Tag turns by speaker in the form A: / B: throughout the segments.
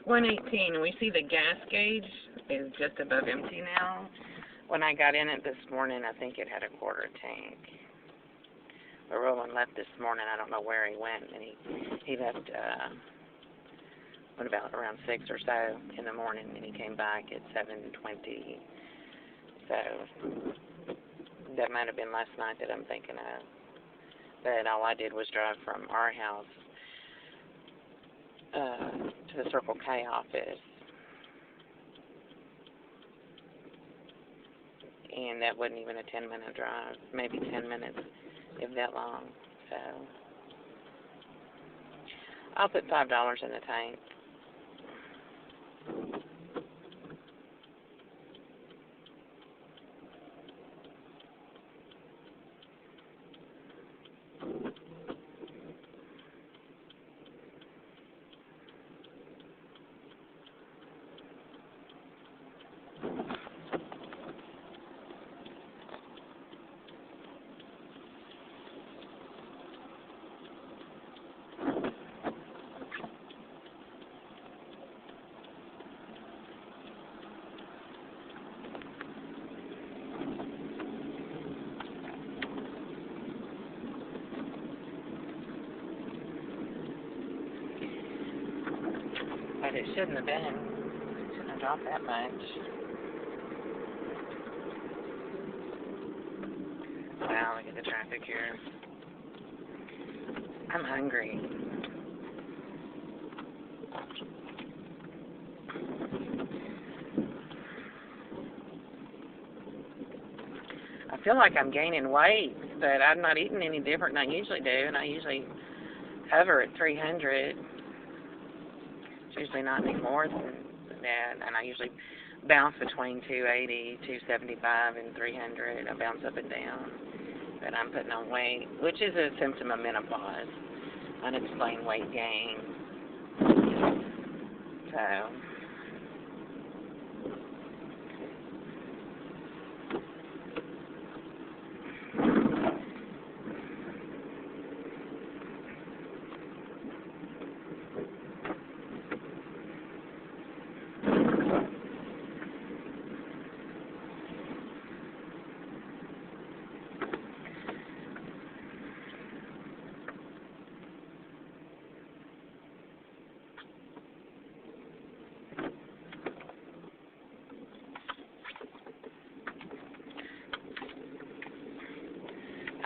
A: 118, and we see the gas gauge is just above empty now. When I got in it this morning, I think it had a quarter tank. But Roland left this morning. I don't know where he went, and he left about around 6 or so in the morning, and he came back at 7:20. So that might have been last night that I'm thinking of. But all I did was drive from our house to the Circle K office. And that wasn't even a 10-minute drive, maybe 10 minutes, if that long. So I'll put $5 in the tank. But it shouldn't have been. It shouldn't have dropped that much. Wow, look at the traffic here. I'm hungry. I feel like I'm gaining weight, but I'm not eating any different than I usually do, and I usually hover at 300. It's usually not any more than that, and I usually bounce between 280, 275, and 300. I bounce up and down, but I'm putting on weight, which is a symptom of menopause, unexplained weight gain. So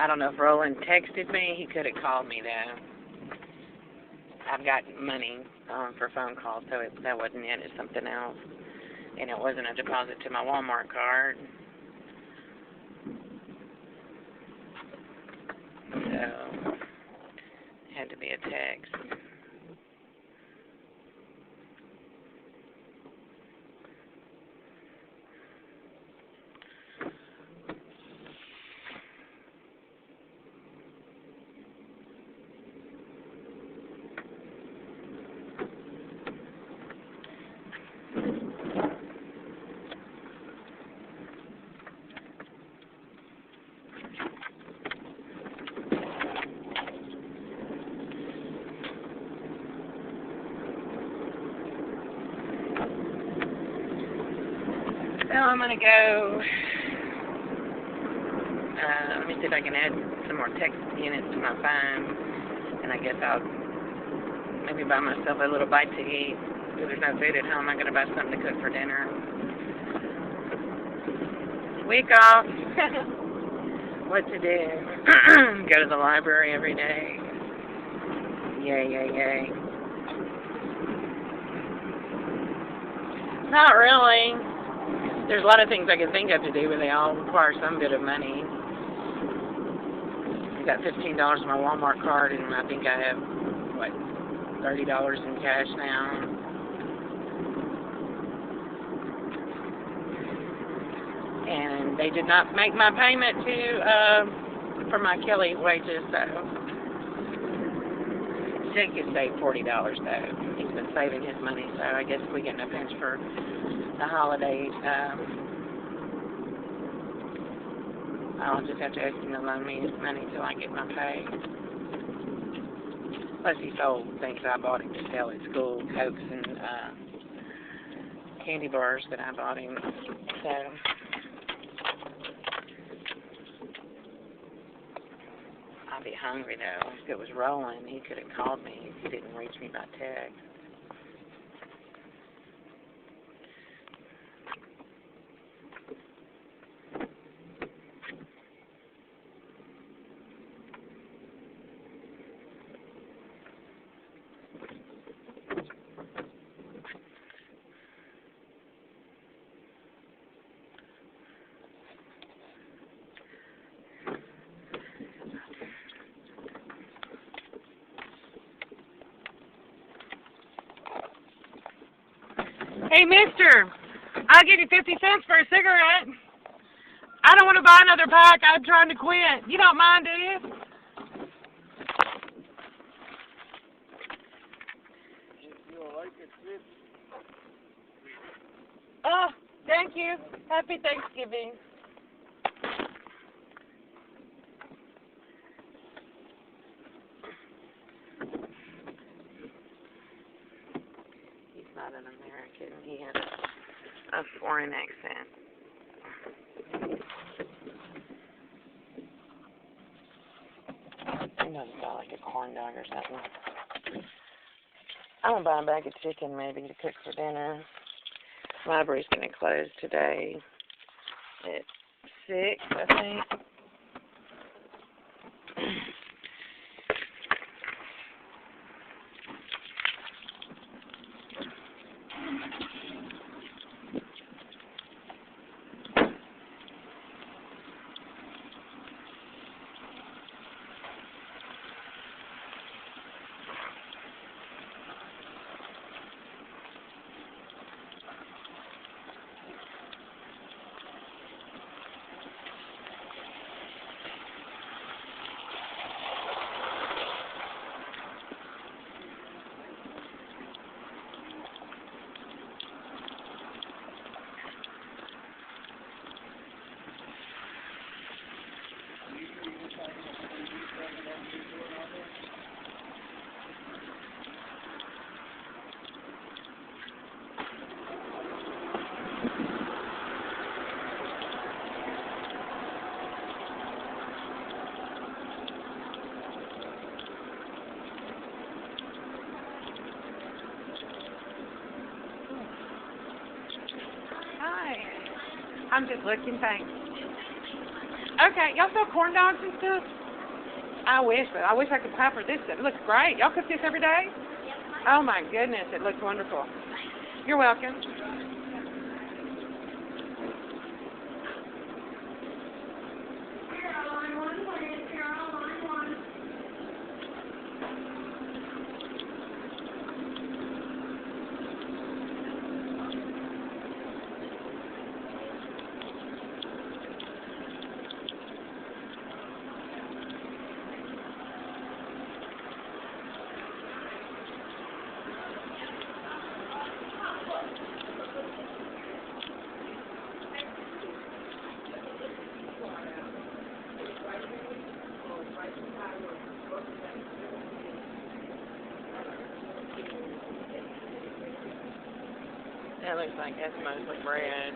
A: I don't know if Roland texted me. He could have called me, though. I've got money for phone calls, so that wasn't it. It's something else. And it wasn't a deposit to my Walmart card. So it had to be a text. So I'm going to go, let me see if I can add some more text units to my phone, and I guess I'll maybe buy myself a little bite to eat. If there's no food at home, I'm going to buy something to cook for dinner. Week off. What to do? Go to the library every day. Yay, yay, yay. Not really. There's a lot of things I can think of to do, but they all require some bit of money. I've got $15 in my Walmart card, and I think I have, what, $30 in cash now. And they did not make my payment for my Kelly wages, so Sid could save $40 though. He's been saving his money, so I guess if we get in a pinch for the holidays, I'll just have to ask him to loan me his money until I get my pay. Plus he sold things I bought him to sell at school, Cokes and candy bars that I bought him. So I'll be hungry though. If it was rolling, he could have called me if he didn't reach me by text. Hey, mister, I'll give you 50 cents for a cigarette. I don't want to buy another pack. I'm trying to quit. You don't mind, do you? Oh, thank you. Happy Thanksgiving. He's not an American. He has a foreign accent. He doesn't sound like a corn dog or something. I'm going to buy a bag of chicken maybe to cook for dinner. Library's going to close today at 6, I think. I'm just looking, thanks. Okay, y'all sell corn dogs and stuff? I wish I could buy for this stuff. It looks great. Y'all cook this every day? Oh my goodness, it looks wonderful. You're welcome. That looks like that's mostly bread.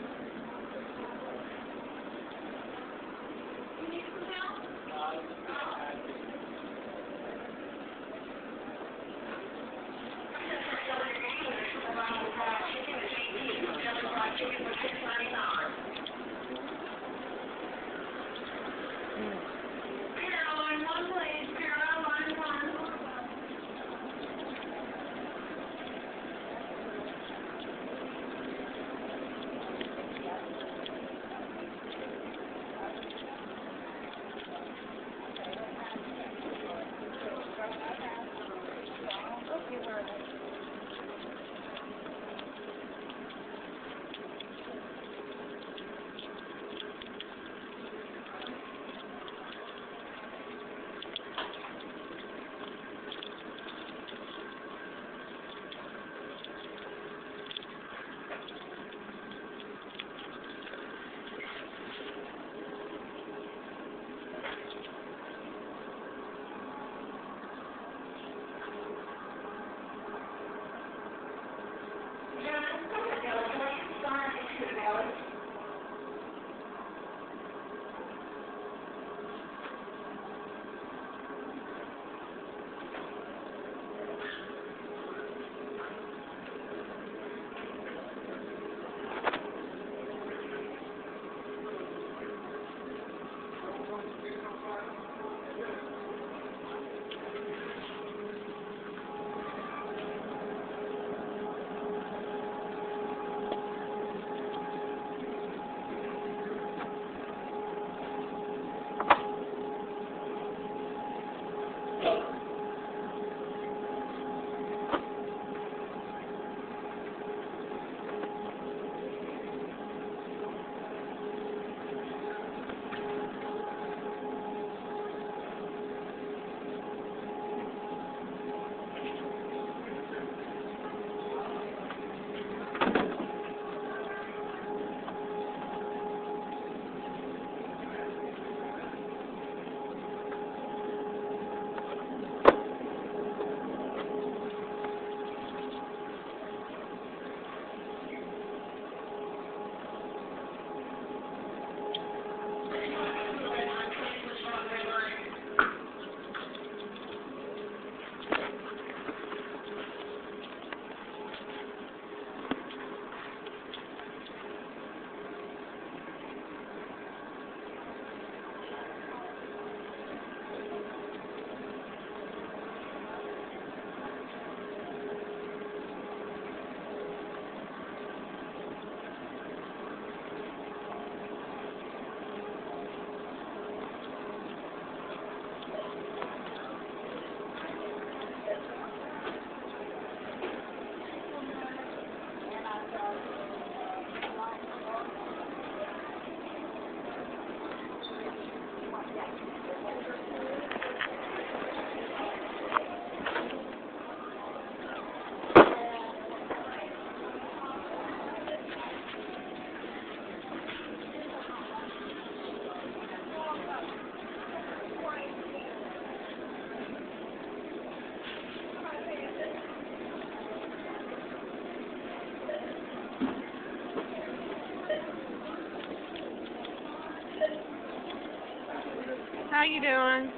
A: how you doing?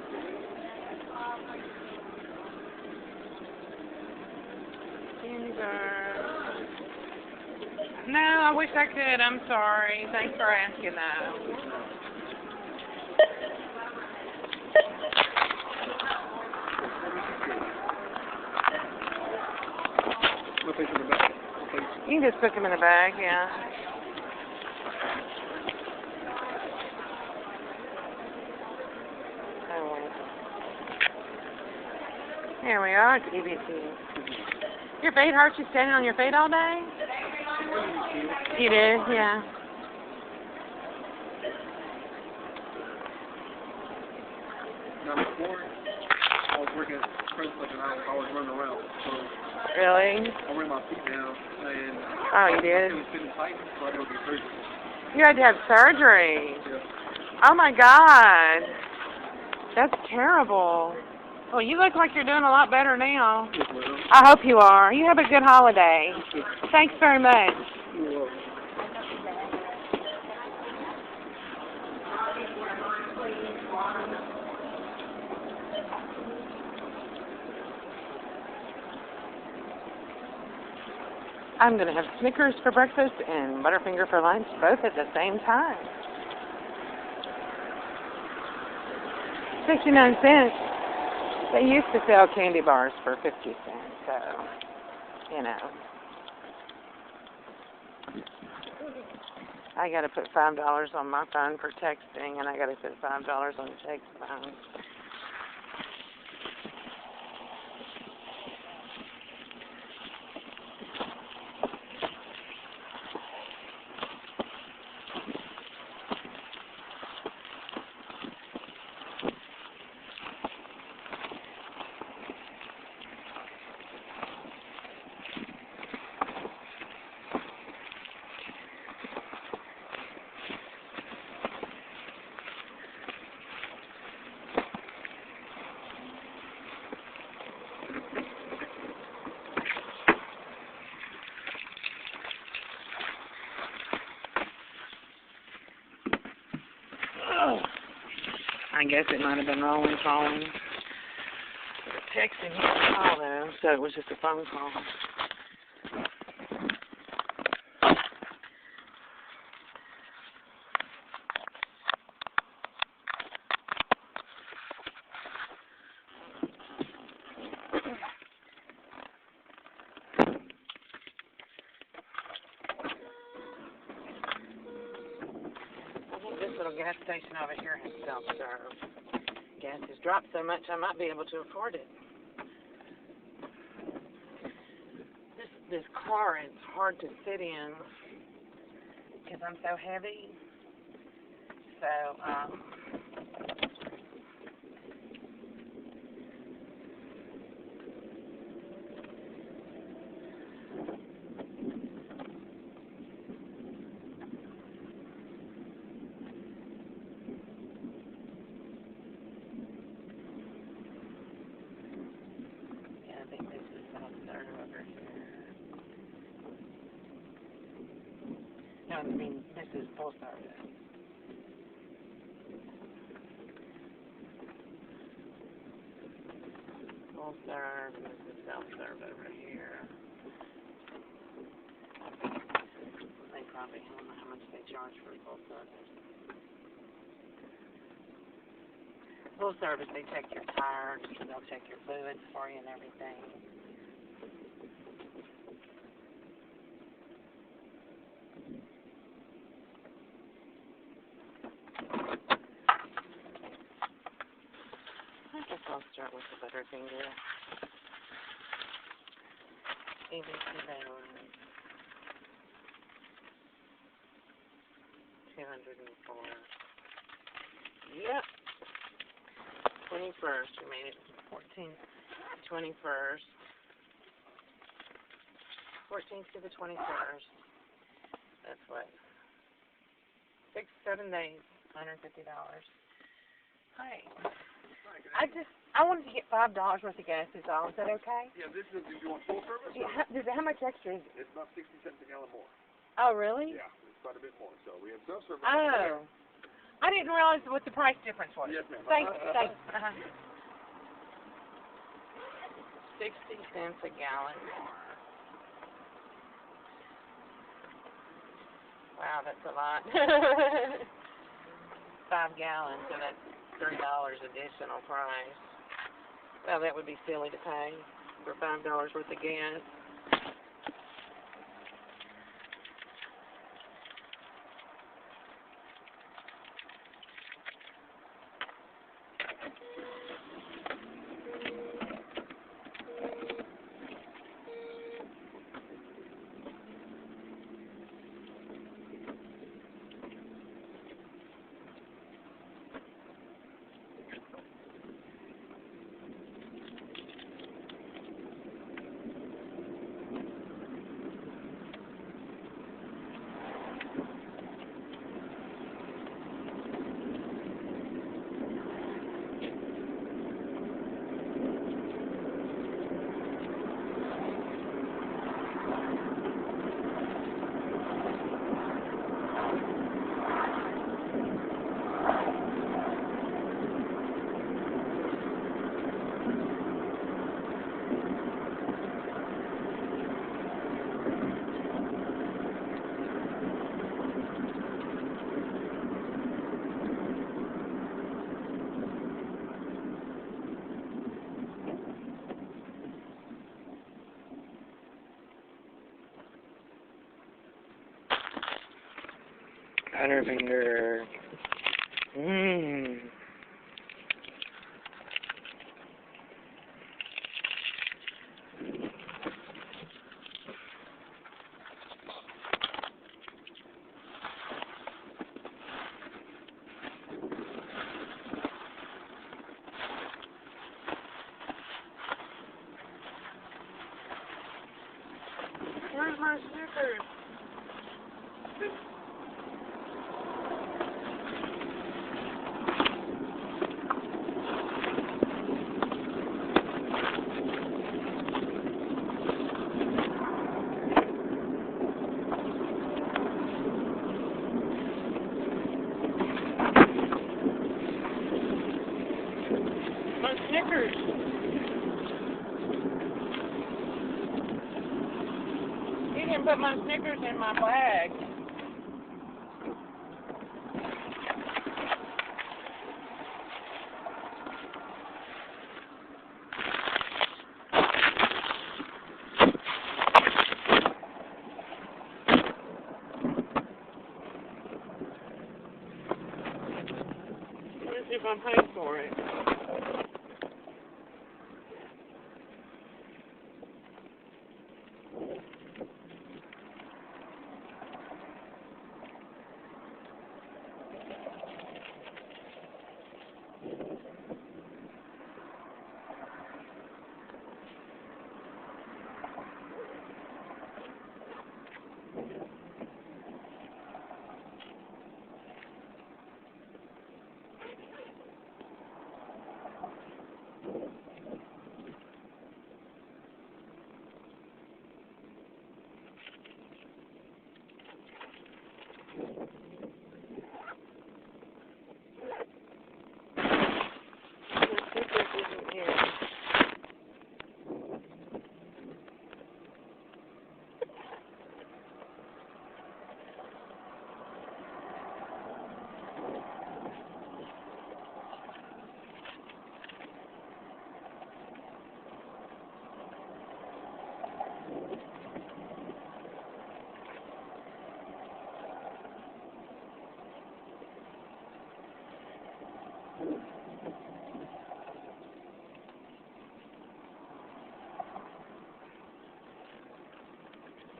A: Candy bar. No, I wish I could. I'm sorry. Thanks for asking, though. You can just put them in the bag, yeah. Oh. Here we are at the EBT. Your feet hurt you standing on your feet all day? You did, yeah.
B: Now before, I was working at Prince like an hour, I was running around. So
A: Really?
B: I ran my feet down, and
A: Oh, you did?
B: it was fitting tight, so I had to get surgery.
A: You had to have surgery.
B: Yeah.
A: Oh my God. That's terrible. Well, you look like you're doing a lot better now.
B: Yes, ma'am.
A: I hope you are. You have a good holiday. Thanks very much.
B: You're welcome.
A: I'm going to have Snickers for breakfast and Butterfinger for lunch, both at the same time. 69 cents. They used to sell candy bars for 50 cents, so, you know. I got to put $5 on my phone for texting, and I got to put $5 on Jake's phone. I guess it might have been Roland calling. Texting him to call though, so it was just a phone call. This little gas station over here has self-serve. Gas has dropped so much I might be able to afford it. This car is hard to sit in because I'm so heavy. So, I think this is self-serve over here. No, I mean, this is full service. Full serve, and this is self-serve over here. They probably, I don't know how much they charge for full service. Full service, they check your tires, they'll check your fluids for you and everything. I guess I'll start with the Butterfinger. ABC Bank. 204. Yep. 21st. We made it 14th. 21st. 14th to the 21st. That's what? 6-7 days. $150. Hi. I wanted to get $5 worth of gas is all. Is that okay?
B: Yeah, this is, you want full service?
A: Yeah, how much extra is it?
B: It's about 60 cents a gallon more.
A: Oh, really?
B: Yeah, it's quite a bit more. So we have self-service.
A: Oh. I didn't realize what the price difference was.
B: Yes, ma'am.
A: Thanks. 60 cents a gallon more. Wow, that's a lot. 5 gallons, so that's $3 additional price. Well, that would be silly to pay for $5 worth of gas. Butterfinger. Mmm. Where's my Snickers? My Snickers. You didn't put my Snickers in my bag. Let's see if I paid for it.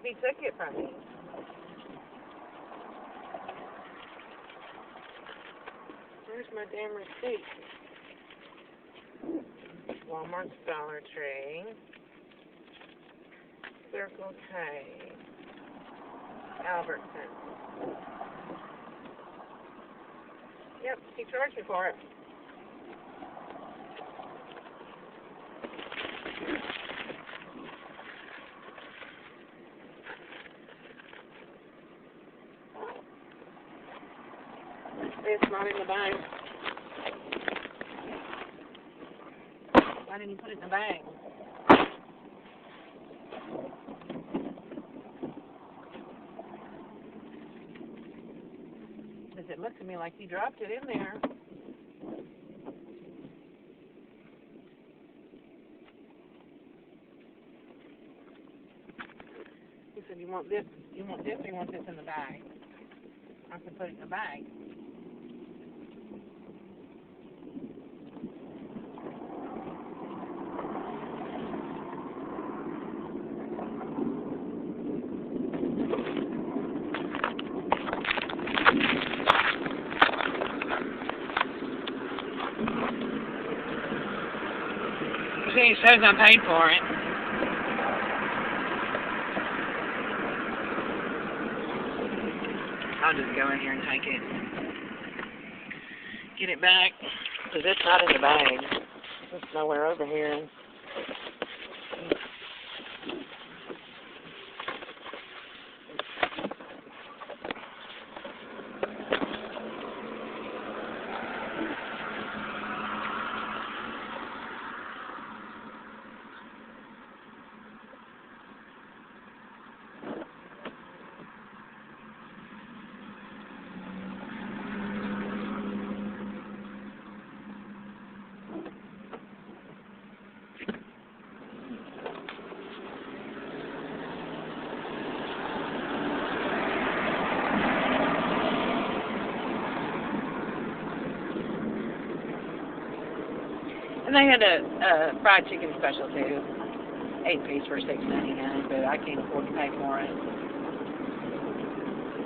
A: He took it from me. Where's my damn receipt? Walmart's Dollar Tree. Circle K. Albertsons. Yep, he charged me for it. It's not in the bag. Why didn't you put it in the bag? Because it looked to me like you dropped it in there. He said, you want this, or you want this in the bag? I can put it in the bag. See, it says I paid for it. I'll just go in here and take it. Get it back. Because it's not in the bag. It's nowhere over here. And they had a fried chicken special too, 8-piece for $6.99, but I can't afford to pay for it.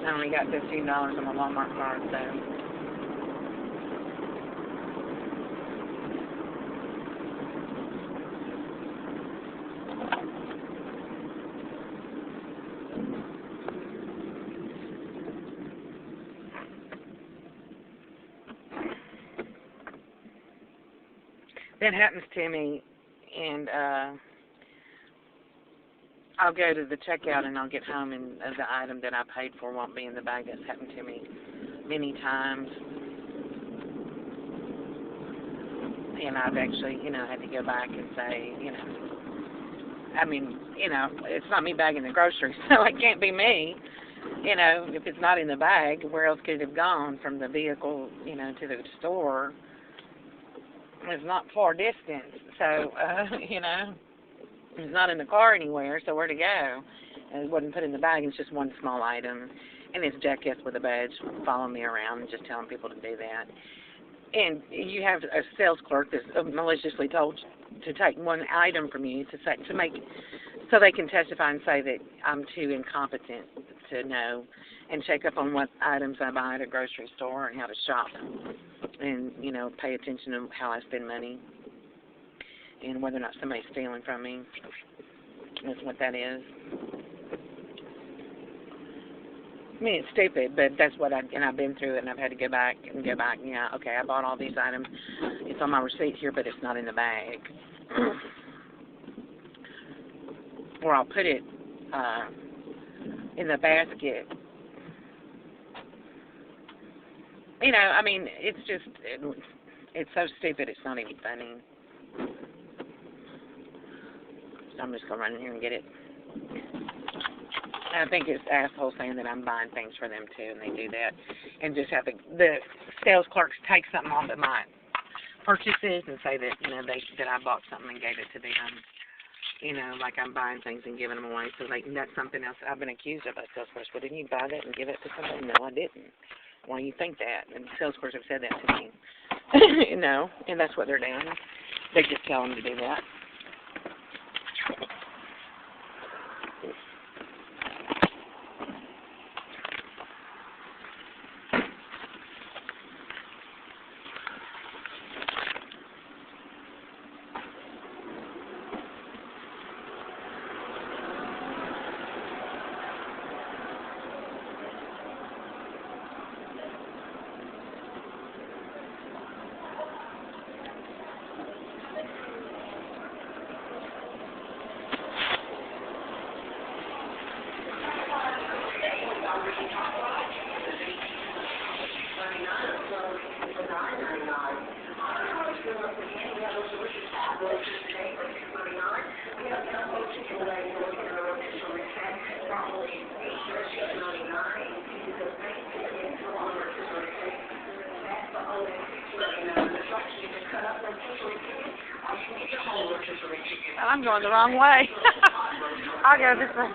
A: I only got $15 on my Walmart card, so. That happens to me, and I'll go to the checkout and I'll get home and the item that I paid for won't be in the bag. That's happened to me many times. And I've actually, had to go back and say, I mean, it's not me bagging the groceries, so it can't be me. If it's not in the bag, where else could it have gone from the vehicle, to the store? It's not far distance, so, it's not in the car anywhere, so where to go? And it wasn't put in the bag, it's just one small item. And it's Jackass with a badge following me around and just telling people to do that. And you have a sales clerk that's maliciously told to take one item from you to make, so they can testify and say that I'm too incompetent to know and check up on what items I buy at a grocery store and how to shop and, pay attention to how I spend money and whether or not somebody's stealing from me. That's what that is. I mean, it's stupid, but that's what I've been through it, and I've had to go back. Yeah, okay, I bought all these items. It's on my receipt here, but it's not in the bag. Or I'll put it in the basket. I mean, it's just, it's so stupid, it's not even funny. So I'm just going to run in here and get it. I think it's assholes saying that I'm buying things for them too, and they do that. And just have the sales clerks take something off of my purchases and say that, that I bought something and gave it to them. Like I'm buying things and giving them away. So that's something else I've been accused of by sales clerks. Well, didn't you buy that and give it to somebody? No, I didn't. Why do you think that? And sales clerks have said that to me. And that's what they're doing. They just tell them to do that. I'm going the wrong way. I'll go this way.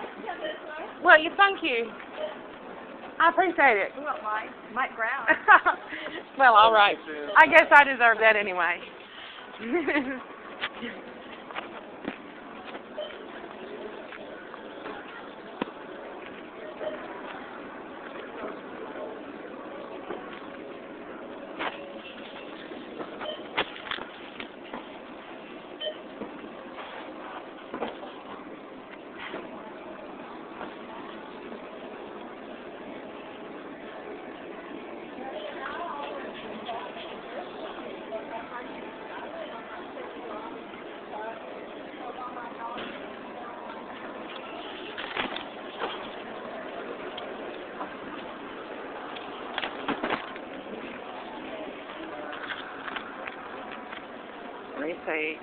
A: Well, thank you. I appreciate it.
C: You want Mike Brown?
A: Well, all right. I guess I deserve that anyway. Receipt.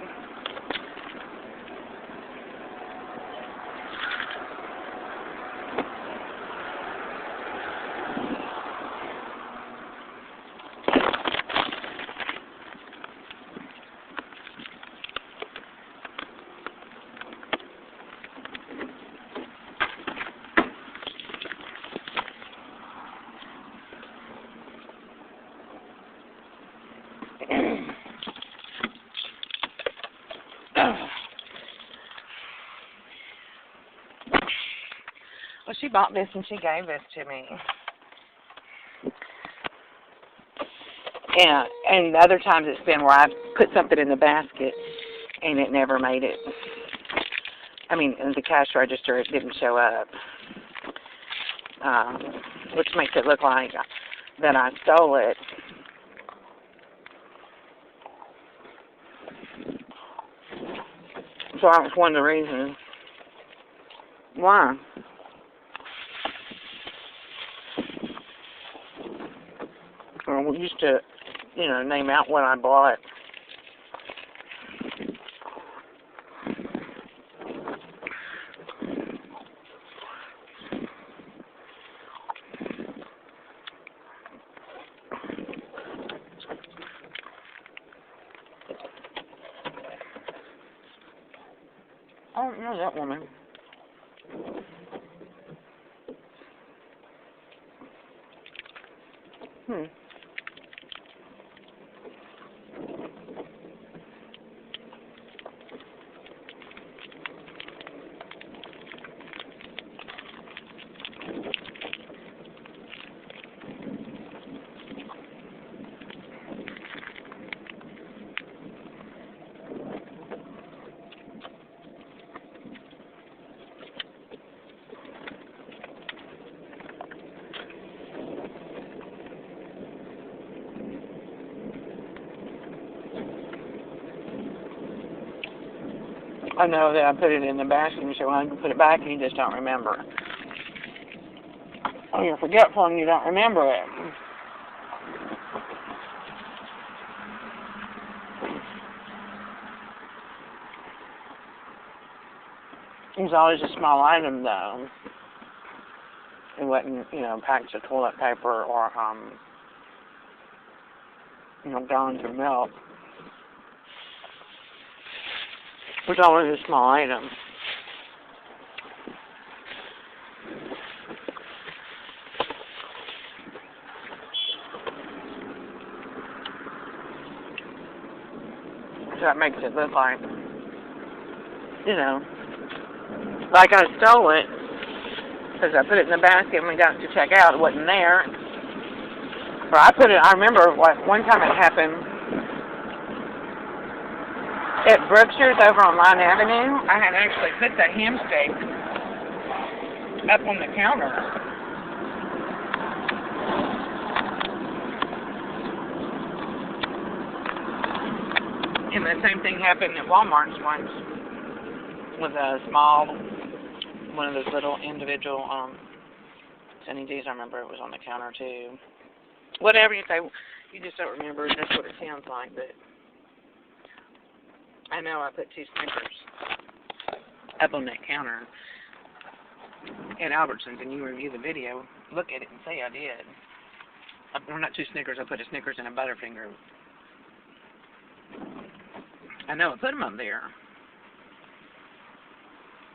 A: Well, she bought this and she gave this to me. And other times it's been where I've put something in the basket and it never made it. I mean, in the cash register it didn't show up, which makes it look like that I stole it. So that was one of the reasons. Why? We used to, name out what I bought. I don't know that woman. I know that I put it in the basket and you say, well, I can put it back and you just don't remember. Oh, you're forgetful and you don't remember it. It was always a small item, though. It wasn't, packs of toilet paper or, gallons of milk. It was always a small item. So that makes it look like, like I stole it, because I put it in the basket and we got to check out. It wasn't there. But I remember one time it happened at Brookshire's over on Line Avenue. I had actually put the ham steak up on the counter. And the same thing happened at Walmart's once with a small, one of those little individual Sunny D's. I remember it was on the counter too. Whatever you say, you just don't remember. That's what it sounds like, but I know I put 2 Snickers up on that counter at Albertsons, and you review the video, look at it, and say I did. Well, not 2 Snickers. I put a Snickers and a Butterfinger. I know I put them up there.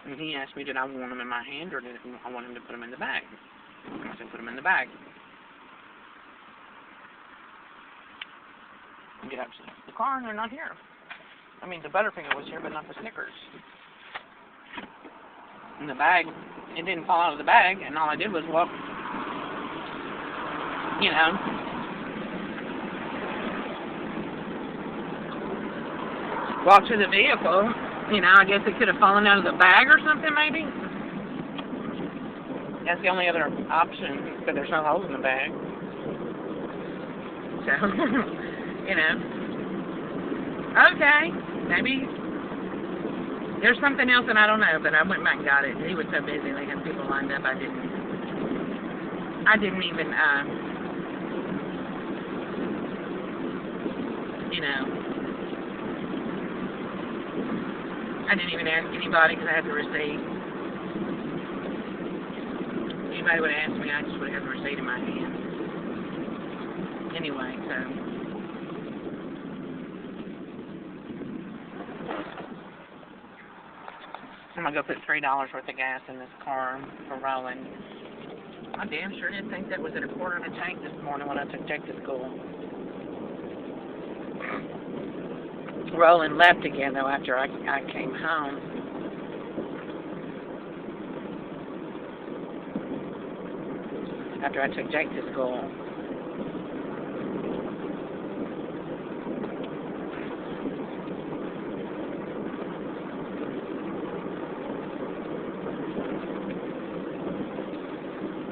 A: And he asked me, did I want them in my hand or did I want him to put them in the bag? I said, put them in the bag. And get up to the car and they're not here. I mean, the Butterfinger was here, but not the Snickers. In the bag, it didn't fall out of the bag, and all I did was walk, you know, walk to the vehicle. You know, I guess it could have fallen out of the bag or something, maybe. That's the only other option, but there's no holes in the bag. So, you know. Okay, maybe there's something else and I don't know, but I went back and got it. He was so busy, they had people lined up, I didn't even, you know, I didn't even ask anybody because I had the receipt. Anybody would have asked me, I just would have had the receipt in my hand. Anyway, so. I'm going to go put $3 worth of gas in this car for Roland. I damn sure didn't think that was at a quarter of a tank this morning when I took Jake to school. Roland left again, though, after I came home. After I took Jake to school.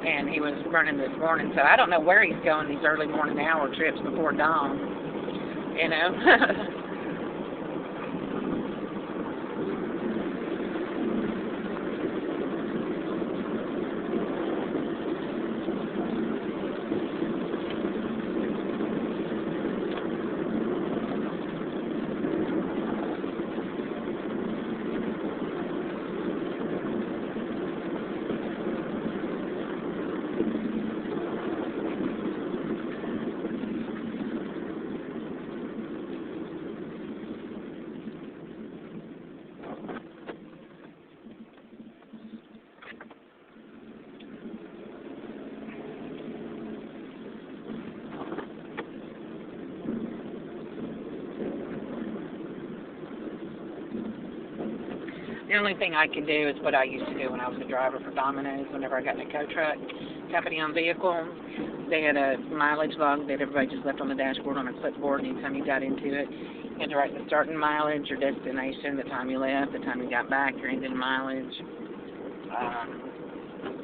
A: And he was running this morning, so I don't know where he's going these early morning hour trips before dawn. You know? The only thing I can do is what I used to do when I was a driver for Domino's. Whenever I got in a co-truck company on vehicle, they had a mileage log that everybody just left on the dashboard on a clipboard. Anytime you got into it, you had to write the starting mileage, your destination, the time you left, the time you got back, your ending mileage,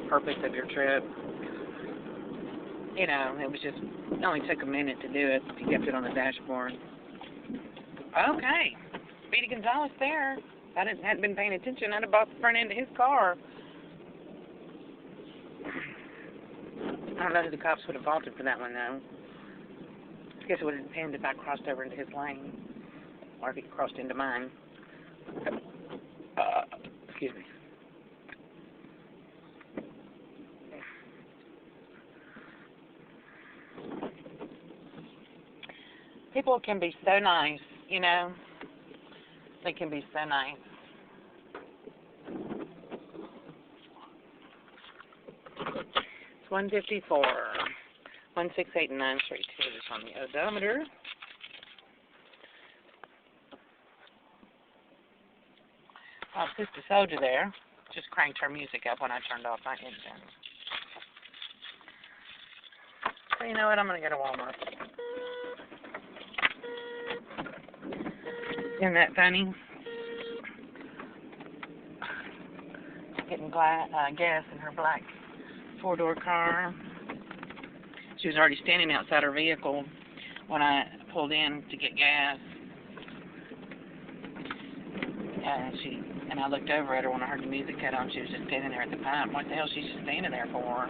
A: purpose of your trip. You know, it was just, it only took a minute to do it if you kept it on the dashboard. Okay, Speedy Gonzalez there. I hadn't been paying attention. I'd have bought the front end of his car. I don't know who the cops would have faulted for that one, though. I guess it would have depended if I crossed over into his lane or if he crossed into mine. Excuse me. People can be so nice, you know. They can be so nice. It's 154. 1689332 is on the odometer. Oh, Sister Soldier there just cranked her music up when I turned off my engine. So you know what? I'm going to go to Walmart. Isn't that funny? Getting gas in her black four-door car. She was already standing outside her vehicle when I pulled in to get gas. And I looked over at her when I heard the music cut on. She was just standing there at the pump. What the hell is she just standing there for?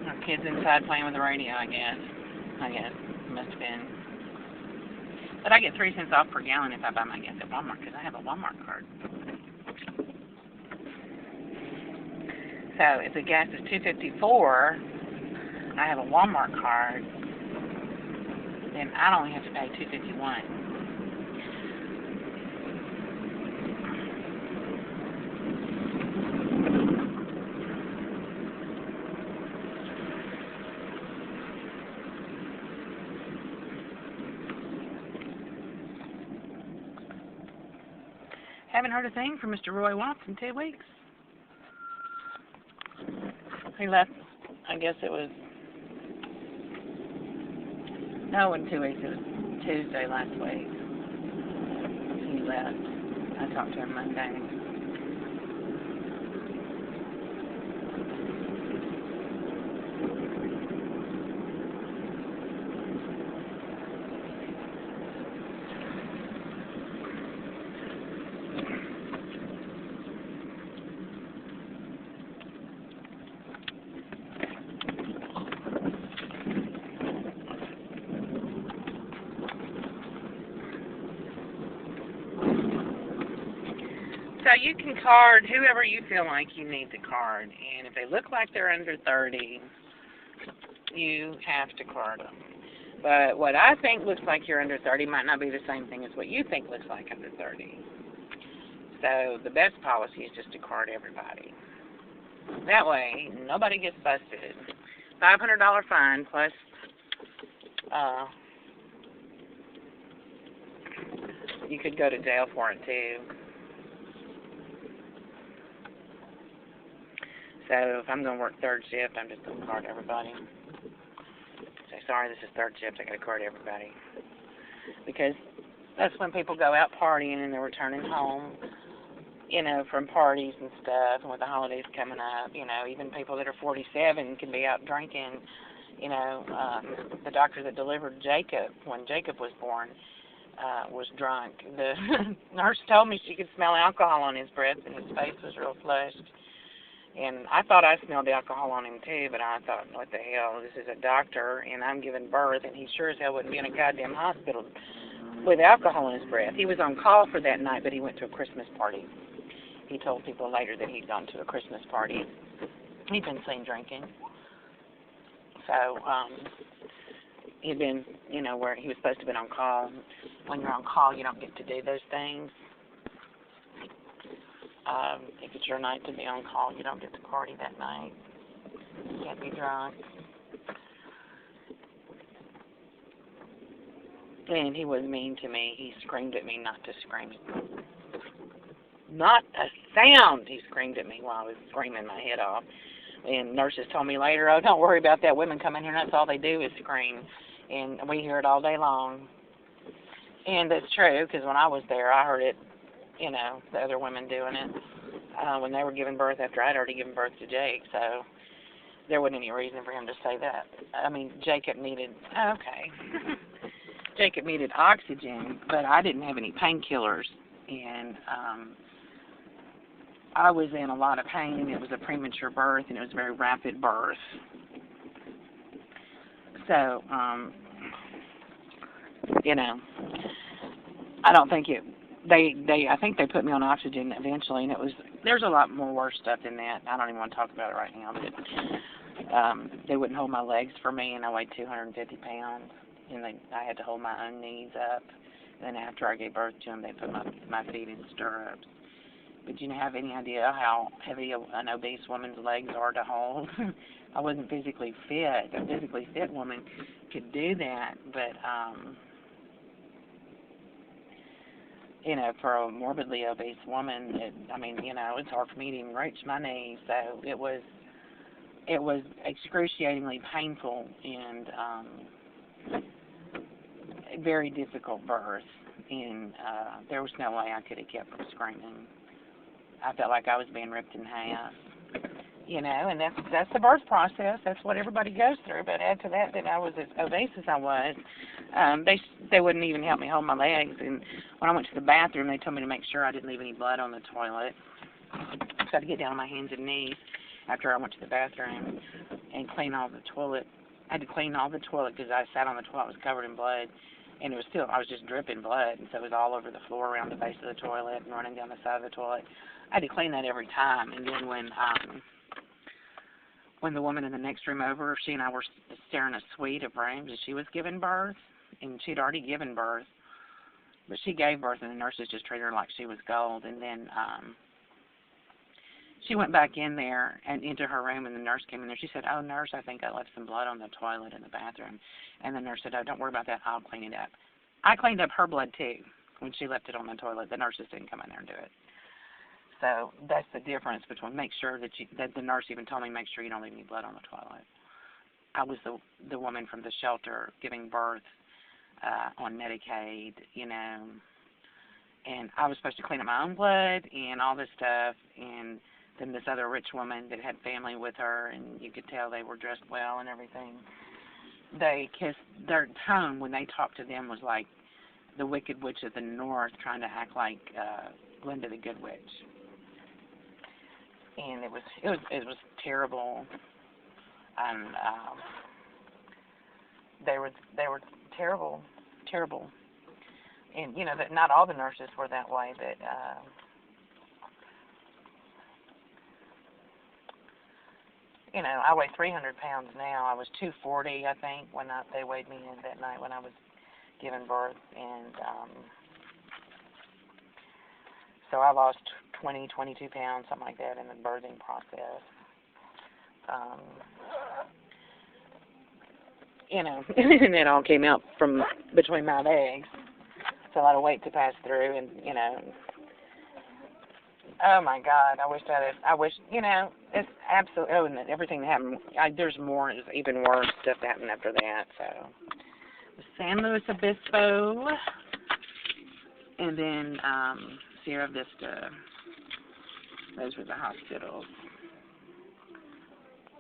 A: Her kid's inside playing with the radio, I guess. Must have been. But I get 3 cents off per gallon if I buy my gas at Walmart because I have a Walmart card. So if the gas is $2.54, I have a Walmart card, then I'd only have to pay $2.51. Haven't heard a thing from Mr. Roy Watts in 2 weeks. He left, I guess it was, no, in 2 weeks, it was Tuesday last week. He left. I talked to him Monday. So you can card whoever you feel like you need to card, and if they look like they're under 30, you have to card them. But what I think looks like you're under 30 might not be the same thing as what you think looks like under 30. So the best policy is just to card everybody. That way, nobody gets busted. $500 fine plus you could go to jail for it too. So if I'm going to work third shift, I'm just going to card everybody. Say, sorry, this is third shift. I got to card everybody. Because that's when people go out partying and they're returning home, you know, from parties and stuff. And with the holidays coming up, you know, even people that are 47 can be out drinking. You know, the doctor that delivered Jacob, when Jacob was born, was drunk. The nurse told me she could smell alcohol on his breath and his face was real flushed. And I thought I smelled alcohol on him too, but I thought, what the hell, this is a doctor, and I'm giving birth, and he sure as hell wouldn't be in a goddamn hospital with alcohol in his breath. He was on call for that night, but he went to a Christmas party. He told people later that he'd gone to a Christmas party. He'd been seen drinking. So, he'd been, you know, where he was supposed to have been on call. When you're on call, you don't get to do those things. If it's your night to be on call, you don't get to party that night. You can't be drunk. And he was mean to me. He screamed at me not to scream. Not a sound, he screamed at me while I was screaming my head off. And nurses told me later, oh, don't worry about that. Women come in here and that's all they do is scream. And we hear it all day long. And that's true, because when I was there, I heard it, you know, the other women doing it when they were giving birth after I'd already given birth to Jake. So there wasn't any reason for him to say that. I mean, Jacob needed, Jacob needed oxygen, but I didn't have any painkillers. And I was in a lot of pain. It was a premature birth, and it was a very rapid birth. So, you know, I don't think it, I think they put me on oxygen eventually, and there's a lot more worse stuff than that. I don't even want to talk about it right now, but they wouldn't hold my legs for me, and I weighed 250 pounds, and I had to hold my own knees up. Then after I gave birth to him, they put my feet in stirrups. But you have any idea how heavy an obese woman's legs are to hold? I wasn't physically fit. A physically fit woman could do that, but you know, for a morbidly obese woman, it's hard for me to even reach my knees. So it was excruciatingly painful and a very difficult birth. And there was no way I could have kept from screaming. I felt like I was being ripped in half. You know, and that's the birth process. That's what everybody goes through. But add to that I was as obese as I was, they wouldn't even help me hold my legs. And when I went to the bathroom, they told me to make sure I didn't leave any blood on the toilet. So I had to get down on my hands and knees after I went to the bathroom and clean all the toilet. I had to clean all the toilet because I sat on the toilet, it was covered in blood. And I was just dripping blood. And so it was all over the floor around the base of the toilet and running down the side of the toilet. I had to clean that every time. And then when the woman in the next room over, she and I were sharing a suite of rooms, and she was giving birth, and she'd already given birth, but she gave birth, and the nurses just treated her like she was gold. And then she went back in there and into her room, and the nurse came in there. She said, oh, nurse, I think I left some blood on the toilet in the bathroom. And the nurse said, oh, don't worry about that. I'll clean it up. I cleaned up her blood, too, when she left it on the toilet. The nurses didn't come in there and do it. So that's the difference between make sure that the nurse even told me make sure you don't leave any blood on the toilet. I was the woman from the shelter giving birth on Medicaid, and I was supposed to clean up my own blood and all this stuff, and then this other rich woman that had family with her, and you could tell they were dressed well and everything. They kissed. Their tone when they talked to them was like the Wicked Witch of the North trying to act like Glinda the Good Witch, and it was terrible. And they were terrible, and that not all the nurses were that way, but I weigh 300 pounds now. I was 240, I think, when they weighed me in that night when I was giving birth, and so I lost 22 pounds, something like that, in the birthing process. And it all came out from between my legs. It's a lot of weight to pass through, and oh my God, it's absolutely, and everything that happened, there's more, it's even worse stuff that happened after that, so. San Luis Obispo, and then Sierra Vista, those were the hospitals.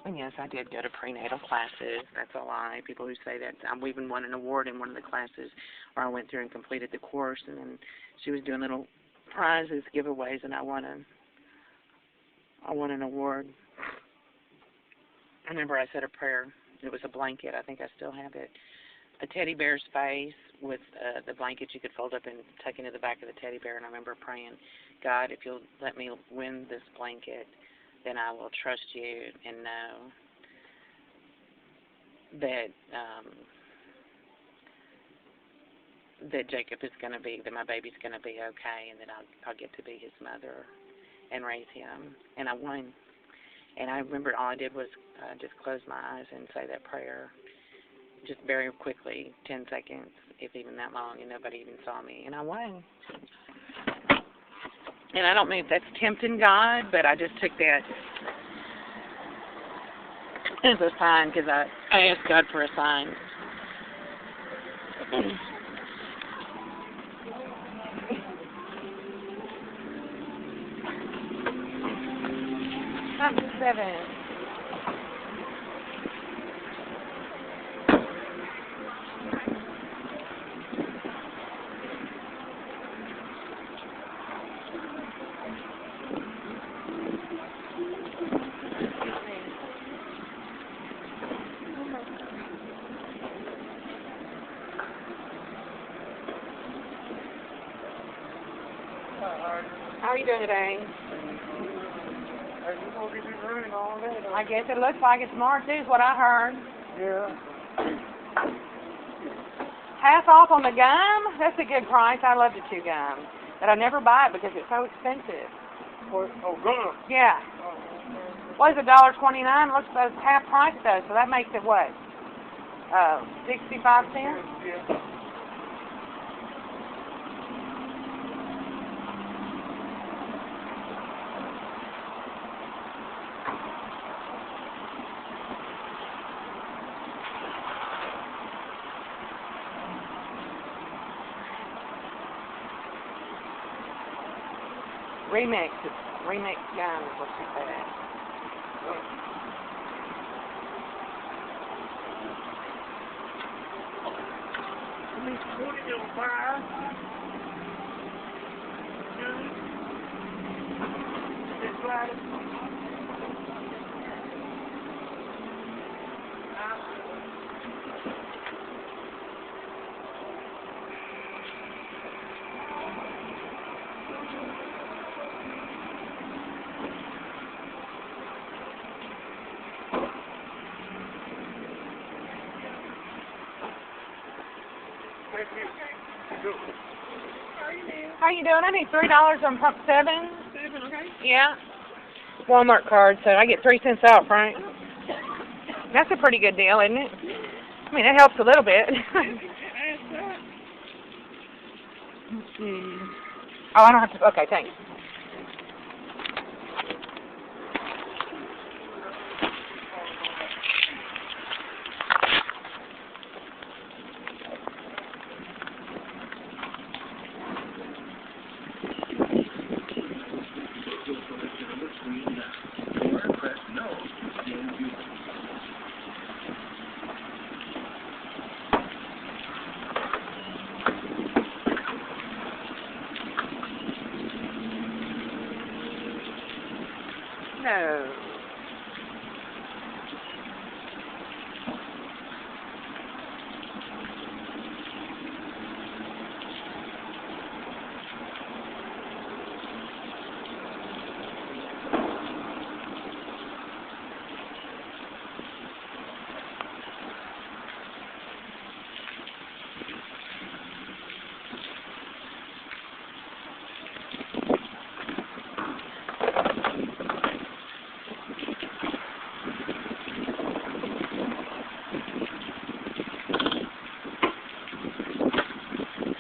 A: And yes, I did go to prenatal classes. That's a lie. People who say that. We even won an award in one of the classes where I went through and completed the course, and then she was doing little prizes, giveaways, and I won an award. I remember I said a prayer. It was a blanket. I think I still have it. A teddy bear's face with the blanket you could fold up and tuck into the back of the teddy bear, and I remember praying, God, if you'll let me win this blanket, then I will trust you and know that that Jacob is going to be, that my baby's going to be okay, and that I'll get to be his mother and raise him. And I won. And I remember all I did was just close my eyes and say that prayer, just very quickly, 10 seconds, if even that long, and nobody even saw me. And I won. And I don't mean if that's tempting God, but I just took that as a sign, because I asked God for a sign. I'm 7. How are you doing today? I guess it looks like it's more too, is what I heard.
B: Yeah.
A: Half off on the gum? That's a good price. I love to chew gum. But I never buy it because it's so expensive.
B: Oh, gum.
A: Yeah. What is it, $1.29? Looks like it's half price though, so that makes it what? 65 cents?
B: Yeah.
A: Remix gum is what she said. How you doing? I need $3 on pump 7.
B: 7, okay.
A: Yeah. Walmart card, so I get 3 cents off, right? That's a pretty good deal, isn't it? I mean, it helps a little bit. Let's see. Oh, I don't have to. Okay, thanks.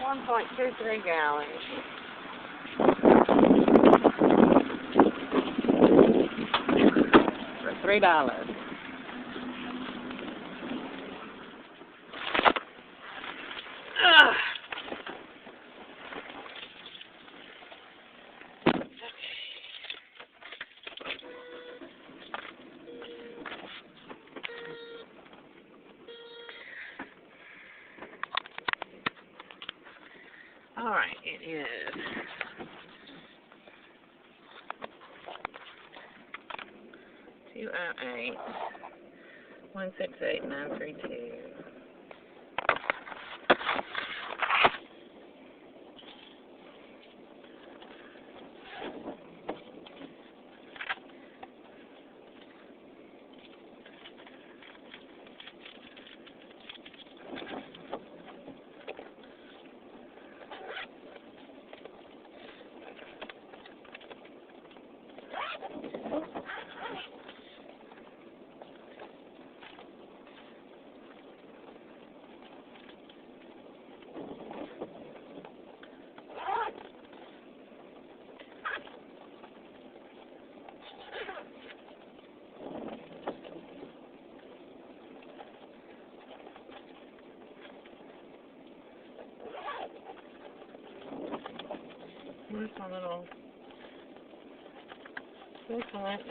A: 1.23 gallons. For $3. Ugh. All right, it is 208-168-932. Where's my little circlet?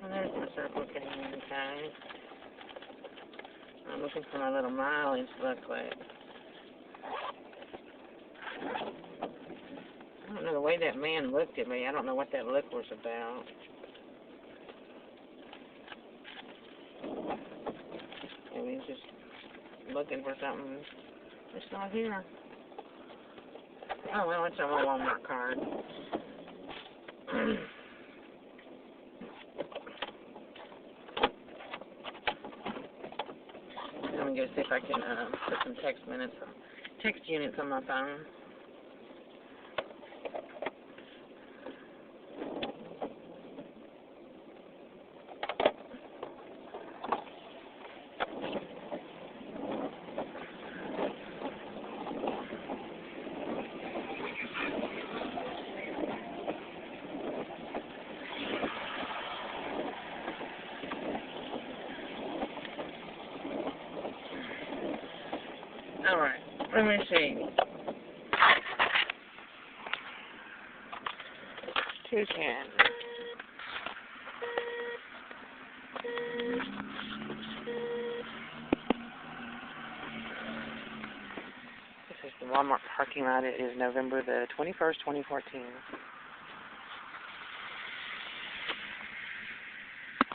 A: Oh, there's my circle getting in, guys. I'm looking for my little mileage booklet. I don't know the way that man looked at me. I don't know what that look was about. Maybe he's just looking for something. It's not here. Oh, well, it's on my Walmart card. Let me go see if I can put some text units on my phone. All right, let me see. 210. This is the Walmart parking lot. It is November the 21st, 2014.